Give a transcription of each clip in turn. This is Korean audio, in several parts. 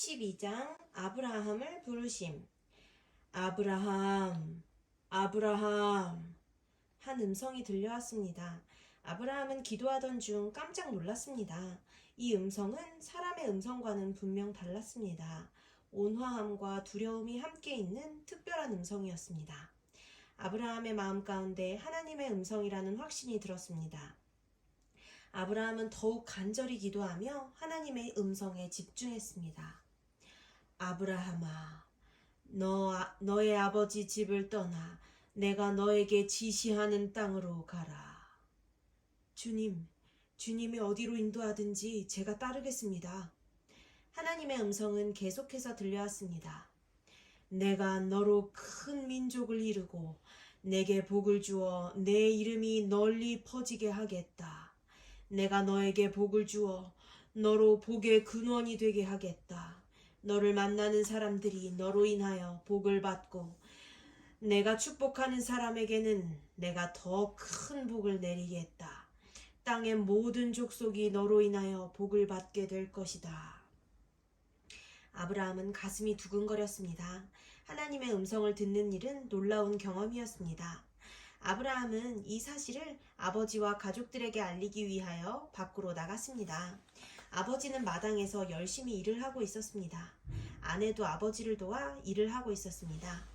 12장 아브라함을 부르심. 아브라함, 아브라함 한 음성이 들려왔습니다. 아브라함은 기도하던 중 깜짝 놀랐습니다. 이 음성은 사람의 음성과는 분명 달랐습니다. 온화함과 두려움이 함께 있는 특별한 음성이었습니다. 아브라함의 마음 가운데 하나님의 음성이라는 확신이 들었습니다. 아브라함은 더욱 간절히 기도하며 하나님의 음성에 집중했습니다. 아브라함아, 너의 아버지 집을 떠나 내가 너에게 지시하는 땅으로 가라. 주님이 어디로 인도하든지 제가 따르겠습니다. 하나님의 음성은 계속해서 들려왔습니다. 내가 너로 큰 민족을 이루고 내게 복을 주어 내 이름이 널리 퍼지게 하겠다. 내가 너에게 복을 주어 너로 복의 근원이 되게 하겠다. 너를 만나는 사람들이 너로 인하여 복을 받고 내가 축복하는 사람에게는 내가 더 큰 복을 내리겠다. 땅의 모든 족속이 너로 인하여 복을 받게 될 것이다. 아브라함은 가슴이 두근거렸습니다. 하나님의 음성을 듣는 일은 놀라운 경험이었습니다. 아브라함은 이 사실을 아버지와 가족들에게 알리기 위하여 밖으로 나갔습니다. 아버지는 마당에서 열심히 일을 하고 있었습니다. 아내도 아버지를 도와 일을 하고 있었습니다.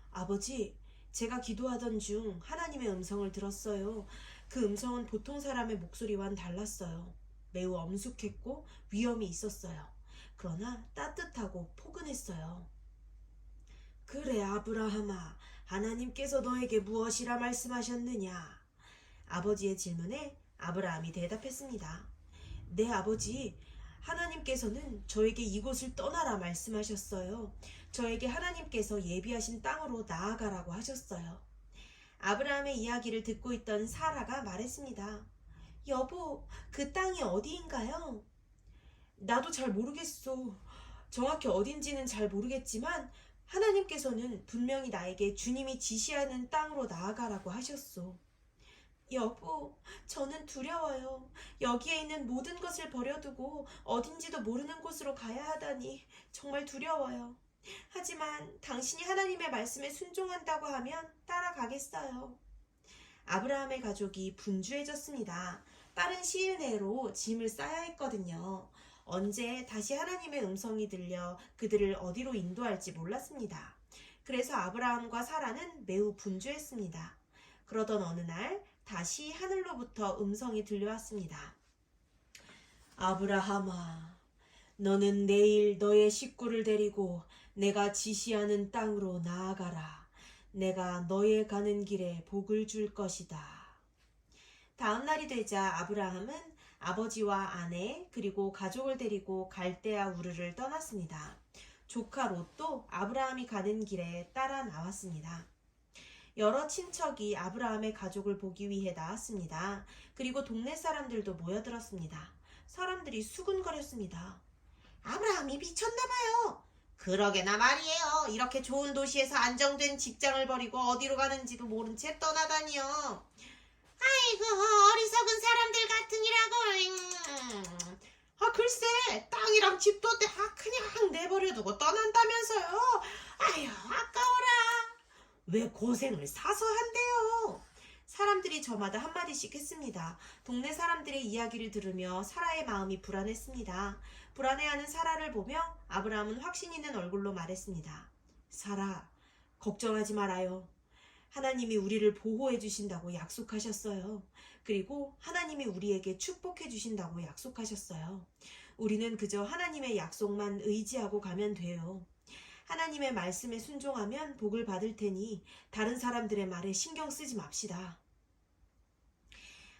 아버지, 제가 기도하던 중 하나님의 음성을 들었어요. 그 음성은 보통 사람의 목소리와는 달랐어요. 매우 엄숙했고 위험이 있었어요. 그러나 따뜻하고 포근했어요. 그래, 아브라함아, 하나님께서 너에게 무엇이라 말씀하셨느냐? 아버지의 질문에 아브라함이 대답했습니다. 네, 아버지, 하나님께서는 저에게 이곳을 떠나라 말씀하셨어요. 저에게 하나님께서 예비하신 땅으로 나아가라고 하셨어요. 아브라함의 이야기를 듣고 있던 사라가 말했습니다. 여보, 그 땅이 어디인가요? 나도 잘 모르겠소. 정확히 어딘지는 잘 모르겠지만 하나님께서는 분명히 나에게 주님이 지시하는 땅으로 나아가라고 하셨소. 여보, 저는 두려워요. 여기에 있는 모든 것을 버려두고 어딘지도 모르는 곳으로 가야 하다니 정말 두려워요. 하지만 당신이 하나님의 말씀에 순종한다고 하면 따라가겠어요. 아브라함의 가족이 분주해졌습니다. 빠른 시일 내로 짐을 싸야 했거든요. 언제 다시 하나님의 음성이 들려 그들을 어디로 인도할지 몰랐습니다. 그래서 아브라함과 사라는 매우 분주했습니다. 그러던 어느 날 다시 하늘로부터 음성이 들려왔습니다. 아브라함아, 너는 내일 너의 식구를 데리고 내가 지시하는 땅으로 나아가라. 내가 너의 가는 길에 복을 줄 것이다. 다음 날이 되자 아브라함은 아버지와 아내 그리고 가족을 데리고 갈대아 우르를 떠났습니다. 조카 롯도 아브라함이 가는 길에 따라 나왔습니다. 여러 친척이 아브라함의 가족을 보기 위해 나왔습니다. 그리고 동네 사람들도 모여들었습니다. 사람들이 수군거렸습니다. 아브라함이 미쳤나봐요. 그러게나 말이에요. 이렇게 좋은 도시에서 안정된 직장을 버리고 어디로 가는지도 모른 채 떠나다니요. 아이고, 어리석은 사람들 같으니라고. 글쎄, 땅이랑 집도 그냥 내버려두고 떠난다면서요. 아휴, 아까워라. 왜 고생을 사서 한대요? 사람들이 저마다 한마디씩 했습니다. 동네 사람들의 이야기를 들으며 사라의 마음이 불안했습니다. 불안해하는 사라를 보며 아브라함은 확신 있는 얼굴로 말했습니다. 사라, 걱정하지 말아요. 하나님이 우리를 보호해 주신다고 약속하셨어요. 그리고 하나님이 우리에게 축복해 주신다고 약속하셨어요. 우리는 그저 하나님의 약속만 의지하고 가면 돼요. 하나님의 말씀에 순종하면 복을 받을 테니 다른 사람들의 말에 신경 쓰지 맙시다.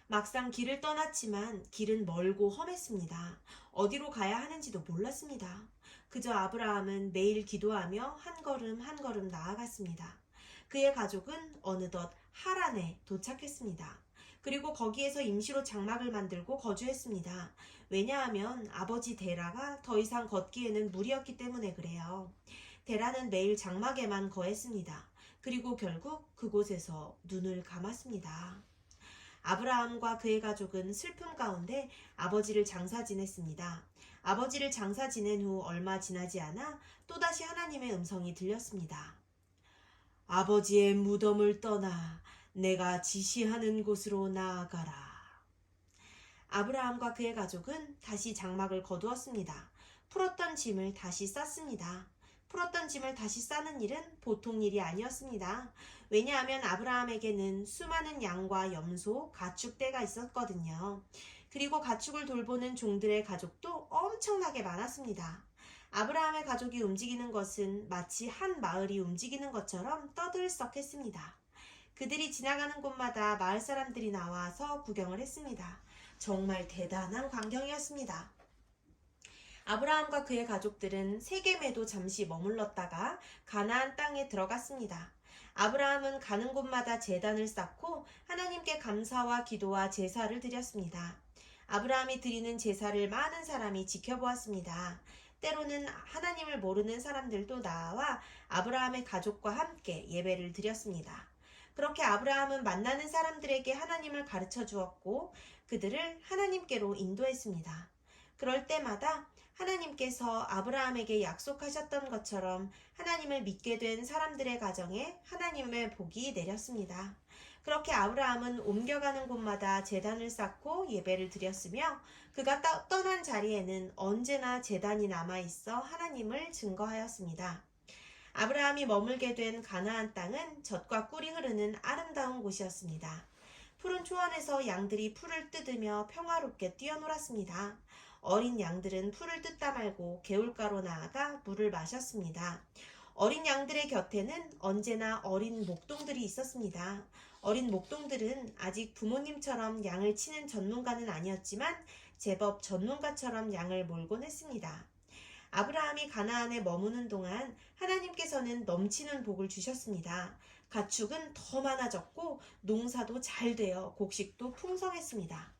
막상 길을 떠났지만 길은 멀고 험했습니다. 어디로 가야 하는지도 몰랐습니다. 그저 아브라함은 매일 기도하며 한 걸음 한 걸음 나아갔습니다. 그의 가족은 어느덧 하란에 도착했습니다. 그리고 거기에서 임시로 장막을 만들고 거주했습니다. 왜냐하면 아버지 데라가 더 이상 걷기에는 무리였기 때문에 그래요. 데라는 매일 장막에만 거했습니다. 그리고 결국 그곳에서 눈을 감았습니다. 아브라함과 그의 가족은 슬픔 가운데 아버지를 장사 지냈습니다. 아버지를 장사 지낸 후 얼마 지나지 않아 또다시 하나님의 음성이 들렸습니다. 아버지의 무덤을 떠나 내가 지시하는 곳으로 나아가라. 아브라함과 그의 가족은 다시 장막을 거두었습니다. 풀었던 짐을 다시 쌌습니다. 풀었던 짐을 다시 싸는 일은 보통 일이 아니었습니다. 왜냐하면 아브라함에게는 수많은 양과 염소, 가축떼가 있었거든요. 그리고 가축을 돌보는 종들의 가족도 엄청나게 많았습니다. 아브라함의 가족이 움직이는 것은 마치 한 마을이 움직이는 것처럼 떠들썩했습니다. 그들이 지나가는 곳마다 마을 사람들이 나와서 구경을 했습니다. 정말 대단한 광경이었습니다. 아브라함과 그의 가족들은 세겜에도 잠시 머물렀다가 가나안 땅에 들어갔습니다. 아브라함은 가는 곳마다 제단을 쌓고 하나님께 감사와 기도와 제사를 드렸습니다. 아브라함이 드리는 제사를 많은 사람이 지켜보았습니다. 때로는 하나님을 모르는 사람들도 나와 아브라함의 가족과 함께 예배를 드렸습니다. 그렇게 아브라함은 만나는 사람들에게 하나님을 가르쳐 주었고 그들을 하나님께로 인도했습니다. 그럴 때마다 하나님께서 아브라함에게 약속하셨던 것처럼 하나님을 믿게 된 사람들의 가정에 하나님의 복이 내렸습니다. 그렇게 아브라함은 옮겨가는 곳마다 제단을 쌓고 예배를 드렸으며 그가 떠난 자리에는 언제나 제단이 남아있어 하나님을 증거하였습니다. 아브라함이 머물게 된 가나안 땅은 젖과 꿀이 흐르는 아름다운 곳이었습니다. 푸른 초원에서 양들이 풀을 뜯으며 평화롭게 뛰어놀았습니다. 어린 양들은 풀을 뜯다 말고 개울가로 나아가 물을 마셨습니다. 어린 양들의 곁에는 언제나 어린 목동들이 있었습니다. 어린 목동들은 아직 부모님처럼 양을 치는 전문가는 아니었지만 제법 전문가처럼 양을 몰곤 했습니다. 아브라함이 가나안에 머무는 동안 하나님께서는 넘치는 복을 주셨습니다. 가축은 더 많아졌고 농사도 잘 되어 곡식도 풍성했습니다.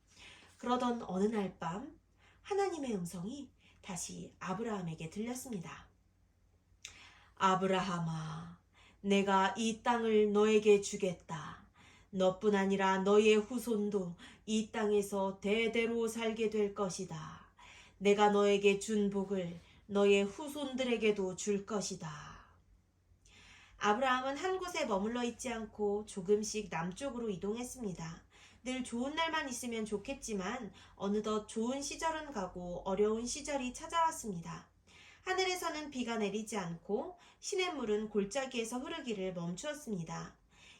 그러던 어느 날 밤 하나님의 음성이 다시 아브라함에게 들렸습니다. 아브라함아, 내가 이 땅을 너에게 주겠다. 너뿐 아니라 너의 후손도 이 땅에서 대대로 살게 될 것이다. 내가 너에게 준 복을 너의 후손들에게도 줄 것이다. 아브라함은 한 곳에 머물러 있지 않고 조금씩 남쪽으로 이동했습니다. 늘 좋은 날만 있으면 좋겠지만 어느덧 좋은 시절은 가고 어려운 시절이 찾아왔습니다. 하늘에서는 비가 내리지 않고 시냇물은 골짜기에서 흐르기를 멈추었습니다.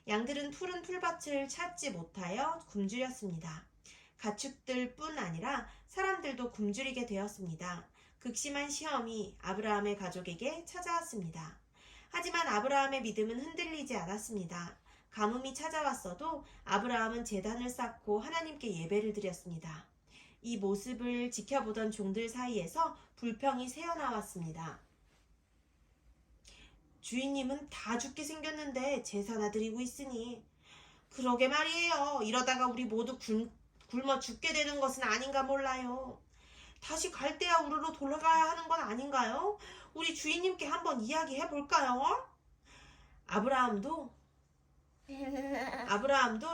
양들은 푸른 풀밭을 찾지 못하여 굶주렸습니다. 가축들뿐 아니라 사람들도 굶주리게 되었습니다. 극심한 시험이 아브라함의 가족에게 찾아왔습니다. 하지만 아브라함의 믿음은 흔들리지 않았습니다. 가뭄이 찾아왔어도 아브라함은 제단을 쌓고 하나님께 예배를 드렸습니다. 이 모습을 지켜보던 종들 사이에서 불평이 새어나왔습니다. 주인님은 다 죽게 생겼는데 제사나 드리고 있으니. 그러게 말이에요. 이러다가 우리 모두 굶어 죽게 되는 것은 아닌가 몰라요. 다시 갈대아 우르로 돌아가야 하는 건 아닌가요? 우리 주인님께 한번 이야기해 볼까요? 아브라함도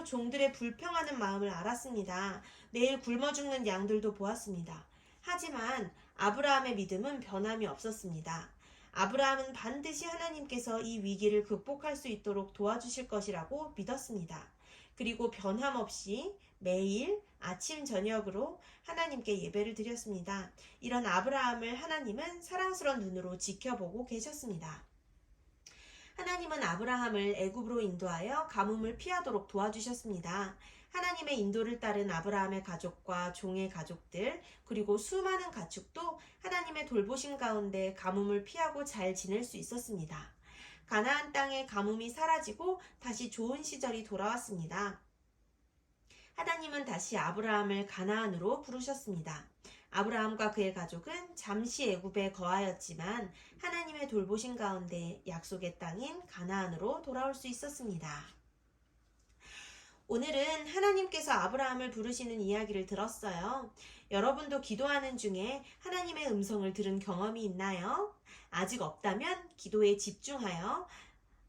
종들의 불평하는 마음을 알았습니다. 매일 굶어 죽는 양들도 보았습니다. 하지만 아브라함의 믿음은 변함이 없었습니다. 아브라함은 반드시 하나님께서 이 위기를 극복할 수 있도록 도와주실 것이라고 믿었습니다. 그리고 변함없이 매일 아침 저녁으로 하나님께 예배를 드렸습니다. 이런 아브라함을 하나님은 사랑스러운 눈으로 지켜보고 계셨습니다. 하나님은 아브라함을 애굽으로 인도하여 가뭄을 피하도록 도와주셨습니다. 하나님의 인도를 따른 아브라함의 가족과 종의 가족들 그리고 수많은 가축도 하나님의 돌보심 가운데 가뭄을 피하고 잘 지낼 수 있었습니다. 가나안 땅의 가뭄이 사라지고 다시 좋은 시절이 돌아왔습니다. 하나님은 다시 아브라함을 가나안으로 부르셨습니다. 아브라함과 그의 가족은 잠시 애굽에 거하였지만 하나님의 돌보심 가운데 약속의 땅인 가나안으로 돌아올 수 있었습니다. 오늘은 하나님께서 아브라함을 부르시는 이야기를 들었어요. 여러분도 기도하는 중에 하나님의 음성을 들은 경험이 있나요? 아직 없다면 기도에 집중하여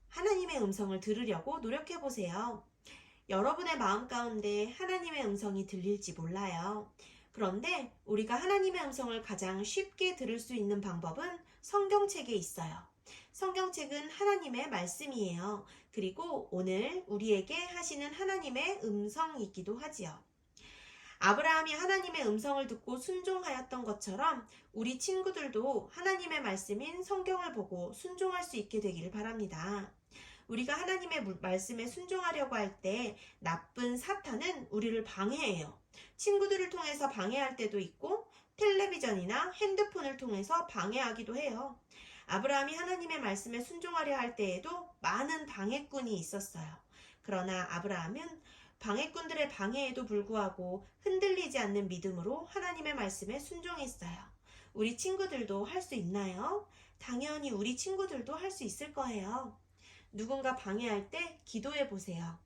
하나님의 음성을 들으려고 노력해 보세요. 여러분의 마음 가운데 하나님의 음성이 들릴지 몰라요. 그런데 우리가 하나님의 음성을 가장 쉽게 들을 수 있는 방법은 성경책에 있어요. 성경책은 하나님의 말씀이에요. 그리고 오늘 우리에게 하시는 하나님의 음성이기도 하지요. 아브라함이 하나님의 음성을 듣고 순종하였던 것처럼 우리 친구들도 하나님의 말씀인 성경을 보고 순종할 수 있게 되기를 바랍니다. 우리가 하나님의 말씀에 순종하려고 할 때 나쁜 사탄은 우리를 방해해요. 친구들을 통해서 방해할 때도 있고 텔레비전이나 핸드폰을 통해서 방해하기도 해요. 아브라함이 하나님의 말씀에 순종하려 할 때에도 많은 방해꾼이 있었어요. 그러나 아브라함은 방해꾼들의 방해에도 불구하고 흔들리지 않는 믿음으로 하나님의 말씀에 순종했어요. 우리 친구들도 할 수 있나요? 당연히 우리 친구들도 할 수 있을 거예요. 누군가 방해할 때 기도해 보세요.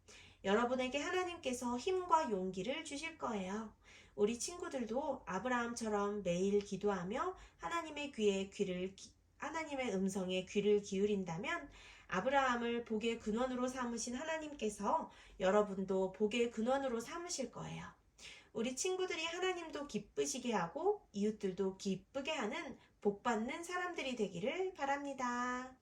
여러분에게 하나님께서 힘과 용기를 주실 거예요. 우리 친구들도 아브라함처럼 매일 기도하며 하나님의 음성에 귀를 기울인다면 아브라함을 복의 근원으로 삼으신 하나님께서 여러분도 복의 근원으로 삼으실 거예요. 우리 친구들이 하나님도 기쁘시게 하고 이웃들도 기쁘게 하는 복받는 사람들이 되기를 바랍니다.